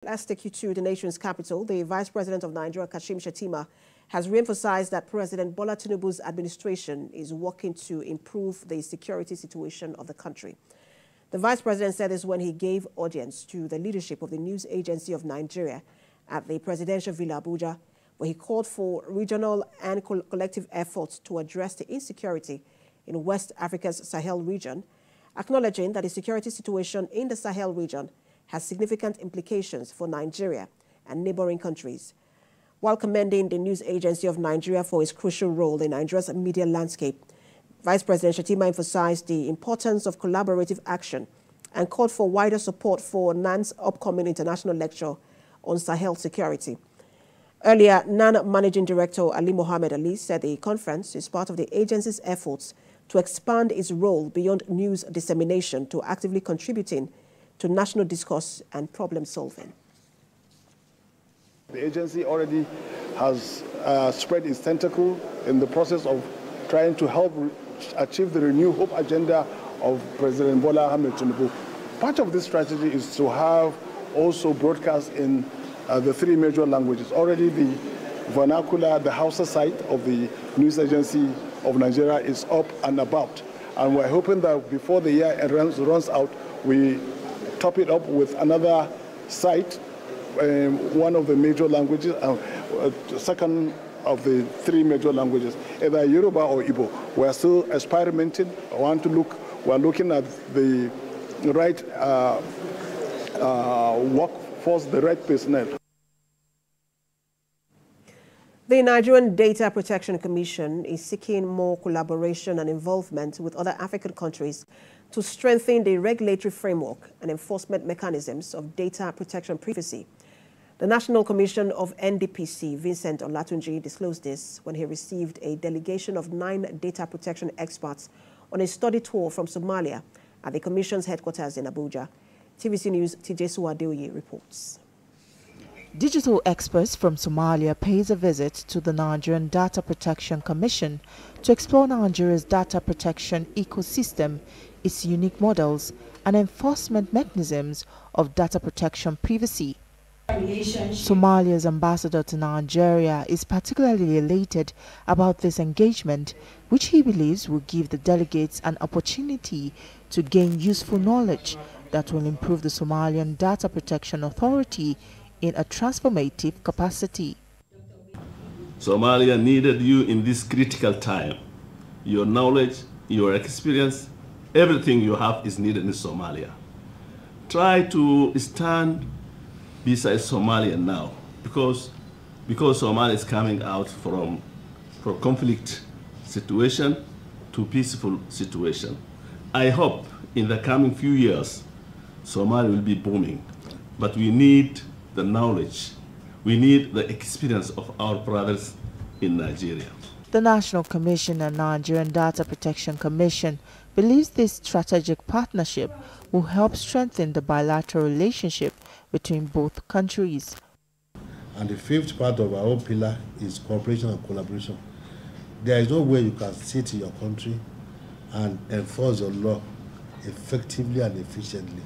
Let's take you to the nation's capital. The Vice President of Nigeria, Kashim Shettima, has re-emphasized that President Bola Tinubu's administration is working to improve the security situation of the country. The Vice President said this when he gave audience to the leadership of the news agency of Nigeria at the Presidential Villa Abuja, where he called for regional and collective efforts to address the insecurity in West Africa's Sahel region, acknowledging that the security situation in the Sahel region has significant implications for Nigeria and neighboring countries. While commending the news agency of Nigeria for its crucial role in Nigeria's media landscape, Vice President Shettima emphasized the importance of collaborative action and called for wider support for NAN's upcoming international lecture on Sahel security. Earlier, NAN Managing Director Ali Mohammed Ali said the conference is part of the agency's efforts to expand its role beyond news dissemination to actively contributing to national discourse and problem solving. The agency already has spread its tentacle in the process of trying to help achieve the renewed hope agenda of President Bola Tinubu. Part of this strategy is to have also broadcast in the three major languages. Already the vernacular, the Hausa side of the news agency of Nigeria is up and about. And we're hoping that before the year runs out, we top it up with another site, one of the major languages, second of the three major languages, either Yoruba or Igbo. We're still experimenting. We're looking at the right workforce, the right personnel. The Nigerian Data Protection Commission is seeking more collaboration and involvement with other African countries to strengthen the regulatory framework and enforcement mechanisms of data protection privacy. The National Commission of NDPC, Vincent Olatunji, disclosed this when he received a delegation of 9 data protection experts on a study tour from Somalia at the Commission's headquarters in Abuja. TVC News' Tijesu Adeoye reports. Digital experts from Somalia pays a visit to the Nigerian Data Protection Commission to explore Nigeria's data protection ecosystem, its unique models, and enforcement mechanisms of data protection privacy. Somalia's ambassador to Nigeria is particularly elated about this engagement, which he believes will give the delegates an opportunity to gain useful knowledge that will improve the Somalian Data Protection Authority in a transformative capacity. Somalia needed you in this critical time. Your knowledge, your experience, everything you have is needed in Somalia. Try to stand beside Somalia now, because Somalia is coming out from conflict situation to peaceful situation. I hope in the coming few years, Somalia will be booming, but we need the knowledge, we need the experience of our brothers in Nigeria. The National Commission and Nigerian Data Protection Commission believes this strategic partnership will help strengthen the bilateral relationship between both countries. And the fifth part of our own pillar is cooperation and collaboration. There is no way you can sit in your country and enforce your law effectively and efficiently.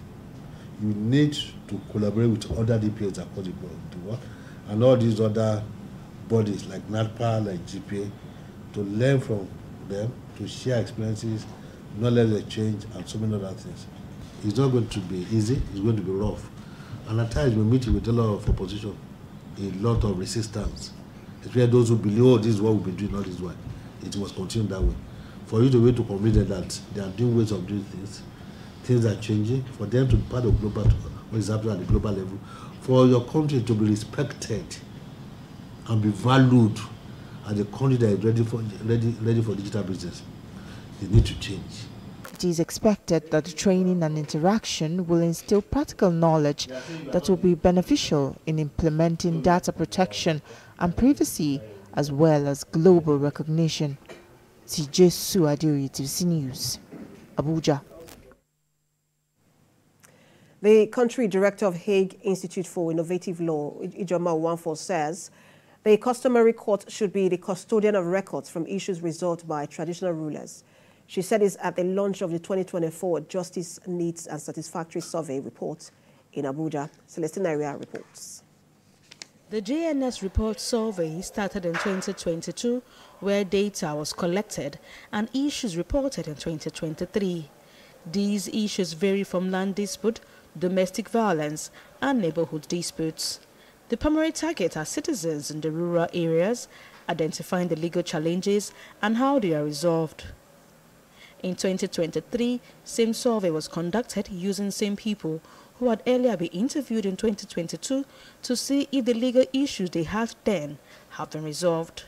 You need to collaborate with other DPAs across the world and all these other bodies like NADPA, like GPA, to learn from them, to share experiences, knowledge exchange, and so many other things. It's not going to be easy, it's going to be rough. And at times we're meeting with a lot of opposition, a lot of resistance, especially those who believe, oh, this is what we've been doing all this while. It must continue that way. For you to be able to convince them that there are new ways of doing things are changing, for them to be part of global, what is happening at the global level, for your country to be respected and be valued as a country that is ready for digital business. They need to change. It is expected that the training and interaction will instill practical knowledge that will be beneficial in implementing data protection and privacy, as well as global recognition. Tijesu Adeoye, TVC News, Abuja. The country director of Hague Institute for Innovative Law, Ijoma Owanfo, says the customary court should be the custodian of records from issues resolved by traditional rulers. She said this at the launch of the 2024 Justice Needs and Satisfactory Survey report In Abuja, Celestina Area reports. The JNS report survey started in 2022, where data was collected and issues reported in 2023. These issues vary from land dispute, domestic violence, and neighborhood disputes. The primary target are citizens in the rural areas, identifying the legal challenges and how they are resolved. In 2023, same survey was conducted using same people who had earlier been interviewed in 2022 to see if the legal issues they had then have been resolved.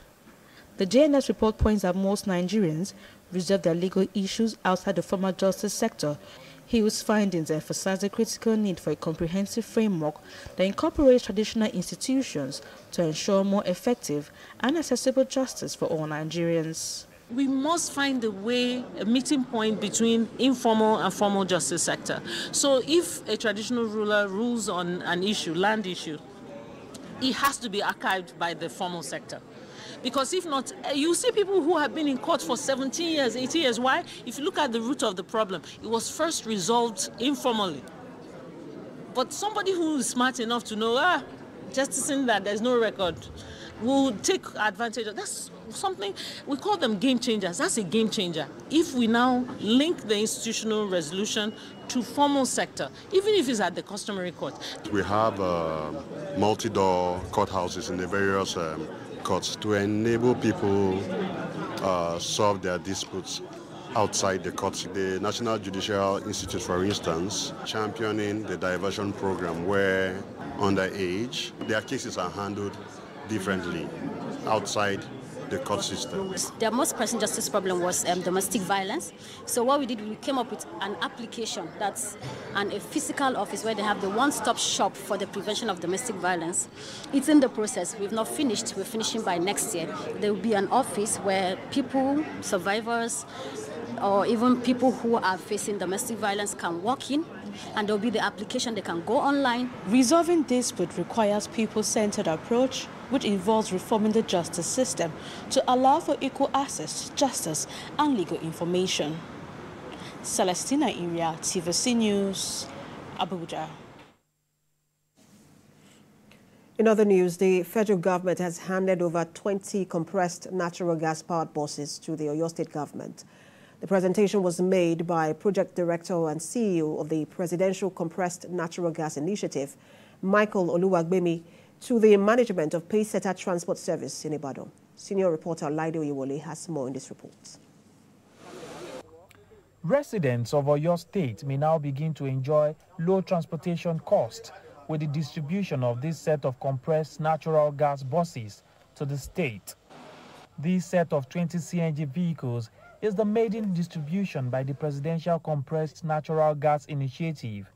The JNS report points out most Nigerians resolve their legal issues outside the formal justice sector. Hill's findings emphasize the critical need for a comprehensive framework that incorporates traditional institutions to ensure more effective and accessible justice for all Nigerians. We must find a way, a meeting point between informal and formal justice sector. So if a traditional ruler rules on an issue, land issue, it has to be archived by the formal sector. Because if not, you see people who have been in court for 17 years, 18 years. Why? If you look at the root of the problem, it was first resolved informally. But somebody who is smart enough to know, justicing that there's no record, will take advantage of. That's something, we call them game changers. That's a game changer. If we now link the institutional resolution to formal sector, even if it's at the customary court. We have multi-door courthouses in the various courts to enable people solve their disputes outside the courts. The National Judicial Institute, for instance, championing the diversion program where underage, their cases are handled differently outside the court system. The most pressing justice problem was domestic violence. So what we did, we came up with an application that's a physical office where they have the one-stop shop for the prevention of domestic violence. It's in the process. We've not finished. We're finishing by next year. There will be an office where people, survivors, or even people who are facing domestic violence can walk in, and there'll be the application. They can go online. Resolving dispute requires people-centered approach, which involves reforming the justice system to allow for equal access to justice and legal information. Celestina Area, TVC News, Abuja. In other news, the federal government has handed over 20 compressed natural gas-powered buses to the Oyo State government. The presentation was made by Project Director and CEO of the Presidential Compressed Natural Gas Initiative, Michael Oluwagbemi, to the management of Pacesetter Transport Service in Ibadan. Senior reporter Laide Oyewole has more in this report. Residents of Oyo State may now begin to enjoy low transportation costs with the distribution of this set of compressed natural gas buses to the state. This set of 20 CNG vehicles is the maiden distribution by the Presidential Compressed Natural Gas Initiative,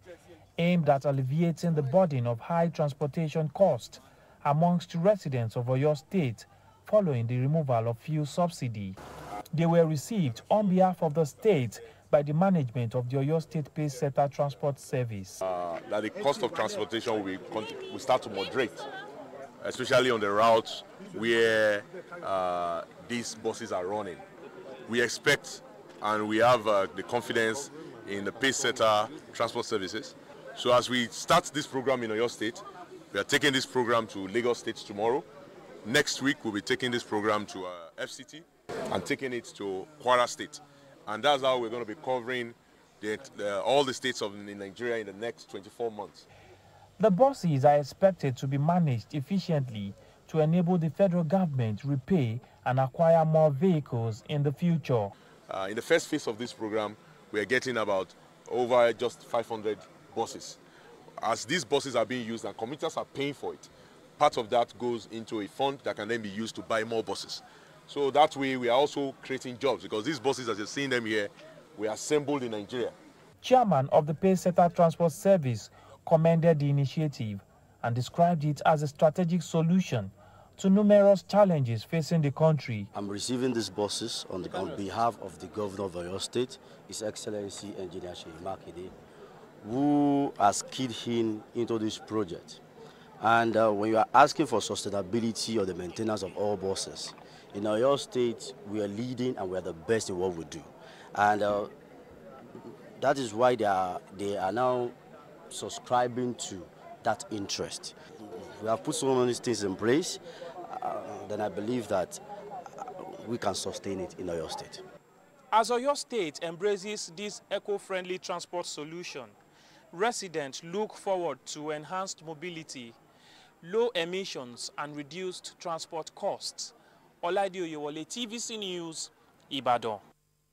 aimed at alleviating the burden of high transportation costs amongst residents of Oyo State following the removal of fuel subsidy. They were received on behalf of the state by the management of the Oyo State Pacesetter Transport Service. That the cost of transportation will start to moderate, especially on the routes where these buses are running. We expect and we have the confidence in the Pacesetter Transport Services. So as we start this program in Oyo State, we are taking this program to Lagos State tomorrow. Next week, we'll be taking this program to FCT and taking it to Kwara State. And that's how we're going to be covering all the states of Nigeria in the next 24 months. The buses are expected to be managed efficiently to enable the federal government repay and acquire more vehicles in the future. In the first phase of this program, we are getting about over just 500 buses. As these buses are being used and commuters are paying for it, part of that goes into a fund that can then be used to buy more buses. So that way we are also creating jobs, because these buses, as you're seeing them here, were assembled in Nigeria. Chairman of the Pacesetter Transport Service commended the initiative and described it as a strategic solution to numerous challenges facing the country. I'm receiving these buses on behalf of the Governor of Oyo State, His Excellency Engineer Seyi Makinde, who has keyed into this project. And when you are asking for sustainability or the maintenance of all buses, in Oyo State, we are leading and we are the best in what we do. And that is why they are now subscribing to that interest. We have put so many things in place, then I believe that we can sustain it in Oyo State. As Oyo State embraces this eco-friendly transport solution, residents look forward to enhanced mobility, low emissions, and reduced transport costs. Olaide Oyewole, TVC News, Ibadan.